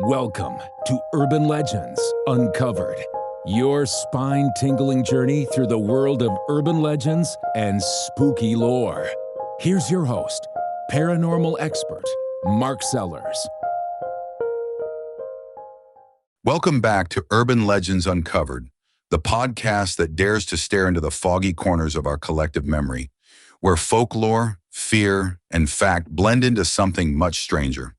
Welcome to Urban Legends Uncovered, your spine-tingling journey through the world of urban legends and spooky lore. Here's your host, paranormal expert, Mark Sellers. Welcome back to Urban Legends Uncovered, the podcast that dares to stare into the foggy corners of our collective memory, where folklore, fear, and fact blend into something much stranger.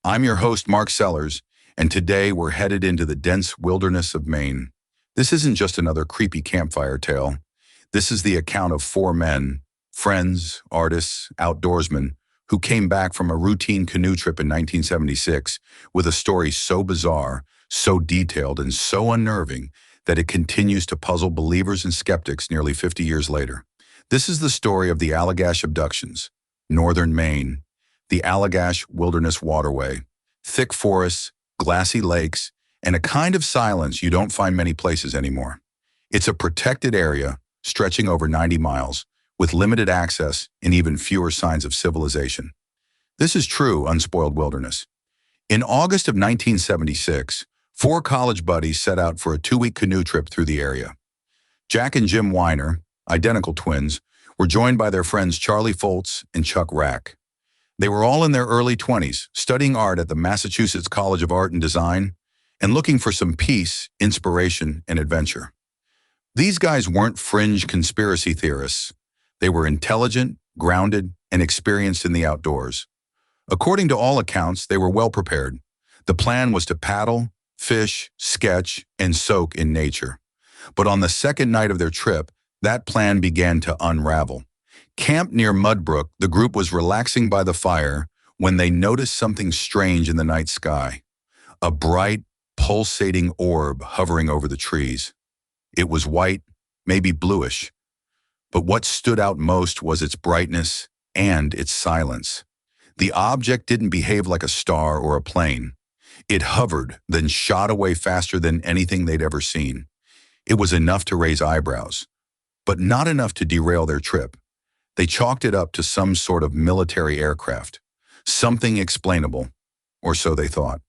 I'm your host, Mark Sellers, and today we're headed into the dense wilderness of Maine. This isn't just another creepy campfire tale. This is the account of four men, friends, artists, outdoorsmen, who came back from a routine canoe trip in 1976 with a story so bizarre, so detailed, and so unnerving that it continues to puzzle believers and skeptics nearly 50 years later. This is the story of the Allagash Abductions, northern Maine, the Allagash Wilderness Waterway, thick forests, glassy lakes, and a kind of silence you don't find many places anymore. It's a protected area stretching over 90 miles, with limited access and even fewer signs of civilization. This is true unspoiled wilderness. In August of 1976, four college buddies set out for a 2-week canoe trip through the area. Jack and Jim Weiner, identical twins, were joined by their friends Charlie Foltz and Chuck Rack. They were all in their early 20s, studying art at the Massachusetts College of Art and Design, and looking for some peace, inspiration, and adventure. These guys weren't fringe conspiracy theorists. They were intelligent, grounded, and experienced in the outdoors. According to all accounts, they were well prepared. The plan was to paddle, fish, sketch, and soak in nature. But on the second night of their trip, that plan began to unravel. Camped near Mudbrook, the group was relaxing by the fire when they noticed something strange in the night sky. A bright, pulsating orb hovering over the trees. It was white, maybe bluish. But what stood out most was its brightness and its silence. The object didn't behave like a star or a plane. It hovered, then shot away faster than anything they'd ever seen. It was enough to raise eyebrows, but not enough to derail their trip. They chalked it up to some sort of military aircraft, something explainable, or so they thought.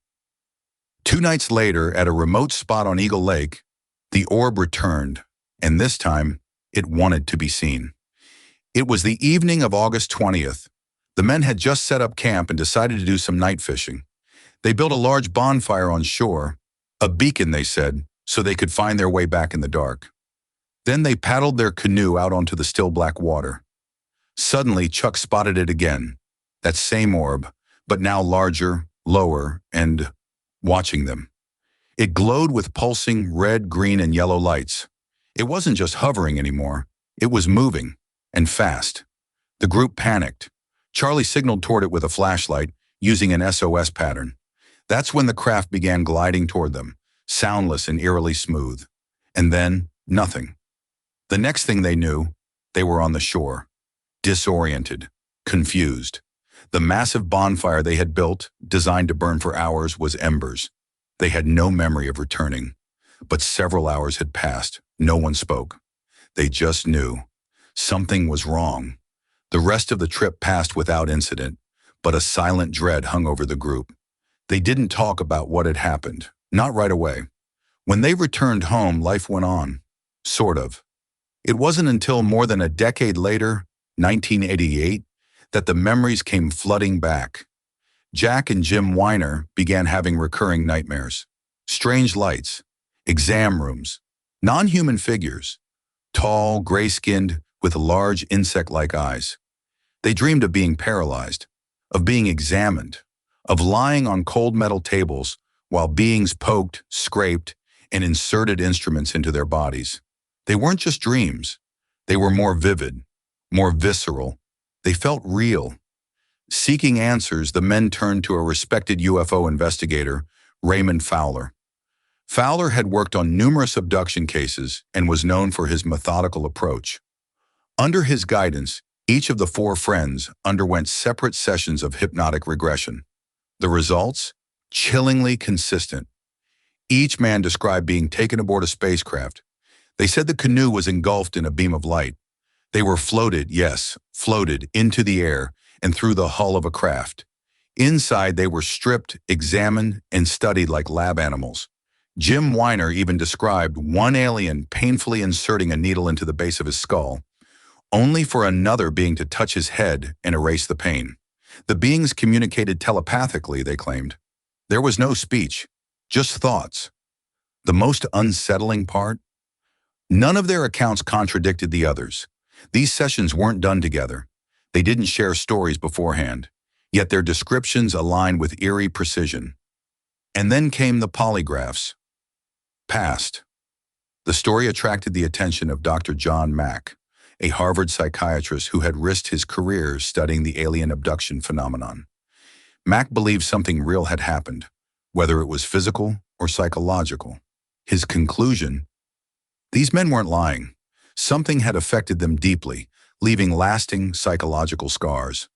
2 nights later, at a remote spot on Eagle Lake, the orb returned, and this time, it wanted to be seen. It was the evening of August 20th. The men had just set up camp and decided to do some night fishing. They built a large bonfire on shore, a beacon, they said, so they could find their way back in the dark. Then they paddled their canoe out onto the still black water. Suddenly, Chuck spotted it again, that same orb, but now larger, lower, and watching them. It glowed with pulsing red, green, and yellow lights. It wasn't just hovering anymore. It was moving, and fast. The group panicked. Charlie signaled toward it with a flashlight, using an SOS pattern. That's when the craft began gliding toward them, soundless and eerily smooth. And then, nothing. The next thing they knew, they were on the shore. Disoriented, confused. The massive bonfire they had built, designed to burn for hours, was embers. They had no memory of returning. But several hours had passed. No one spoke. They just knew. Something was wrong. The rest of the trip passed without incident, but a silent dread hung over the group. They didn't talk about what had happened, not right away. When they returned home, life went on. Sort of. It wasn't until more than a decade later, 1988, that the memories came flooding back. Jack and Jim Weiner began having recurring nightmares. Strange lights, exam rooms, non-human figures, tall, gray-skinned, with large insect-like eyes. They dreamed of being paralyzed, of being examined, of lying on cold metal tables while beings poked, scraped, and inserted instruments into their bodies. They weren't just dreams. They were more vivid, more visceral. They felt real. Seeking answers, the men turned to a respected UFO investigator, Raymond Fowler. Fowler had worked on numerous abduction cases and was known for his methodical approach. Under his guidance, each of the four friends underwent separate sessions of hypnotic regression. The results? Chillingly consistent. Each man described being taken aboard a spacecraft. They said the canoe was engulfed in a beam of light. They were floated, yes, floated into the air and through the hull of a craft. Inside, they were stripped, examined, and studied like lab animals. Jim Weiner even described one alien painfully inserting a needle into the base of his skull, only for another being to touch his head and erase the pain. The beings communicated telepathically, they claimed. There was no speech, just thoughts. The most unsettling part? None of their accounts contradicted the others. These sessions weren't done together. They didn't share stories beforehand, yet their descriptions aligned with eerie precision. And then came the polygraphs. Passed. The story attracted the attention of Dr. John Mack, a Harvard psychiatrist who had risked his career studying the alien abduction phenomenon. Mack believed something real had happened, whether it was physical or psychological. His conclusion: these men weren't lying. Something had affected them deeply, leaving lasting psychological scars.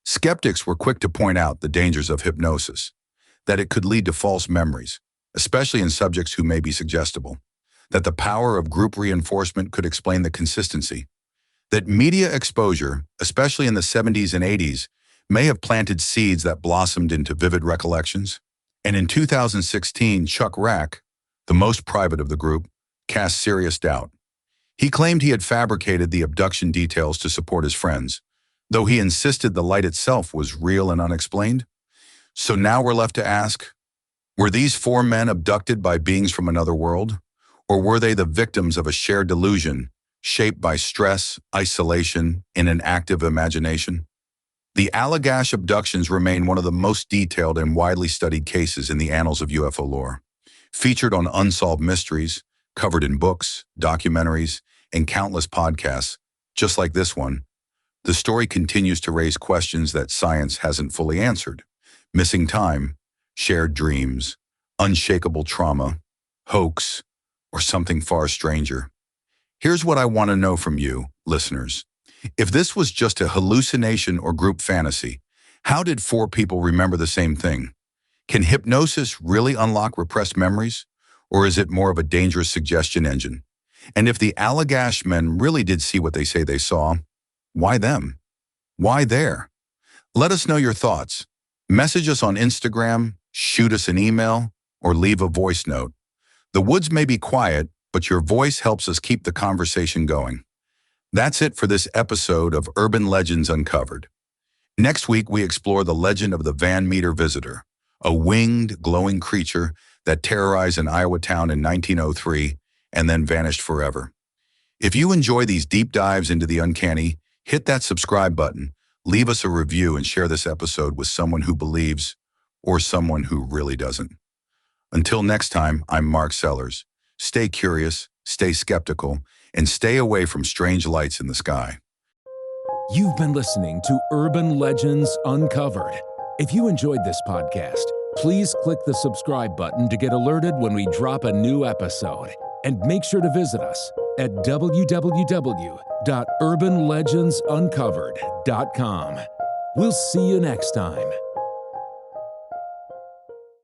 Skeptics were quick to point out the dangers of hypnosis, that it could lead to false memories, especially in subjects who may be suggestible, that the power of group reinforcement could explain the consistency, that media exposure, especially in the 70s and 80s, may have planted seeds that blossomed into vivid recollections. And in 2016, Chuck Rack, the most private of the group, cast serious doubt. He claimed he had fabricated the abduction details to support his friends, though he insisted the light itself was real and unexplained. So now we're left to ask, were these four men abducted by beings from another world? Or were they the victims of a shared delusion, shaped by stress, isolation, and an active imagination? The Allagash abductions remain one of the most detailed and widely studied cases in the annals of UFO lore. Featured on Unsolved Mysteries, covered in books, documentaries, and countless podcasts, just like this one, the story continues to raise questions that science hasn't fully answered. Missing time, shared dreams, unshakable trauma, hoax, or something far stranger. Here's what I want to know from you, listeners. If this was just a hallucination or group fantasy, how did four people remember the same thing? Can hypnosis really unlock repressed memories? Or is it more of a dangerous suggestion engine? And if the Allagash men really did see what they say they saw, why them? Why there? Let us know your thoughts. Message us on Instagram, shoot us an email, or leave a voice note. The woods may be quiet, but your voice helps us keep the conversation going. That's it for this episode of Urban Legends Uncovered. Next week, we explore the legend of the Van Meter visitor, a winged, glowing creature that terrorized an Iowa town in 1903 and then vanished forever. If you enjoy these deep dives into the uncanny, hit that subscribe button, leave us a review, and share this episode with someone who believes or someone who really doesn't. Until next time, I'm Mark Sellers. Stay curious, stay skeptical, and stay away from strange lights in the sky. You've been listening to Urban Legends Uncovered. If you enjoyed this podcast, please click the subscribe button to get alerted when we drop a new episode. And make sure to visit us at www.urbanlegendsuncovered.com. We'll see you next time.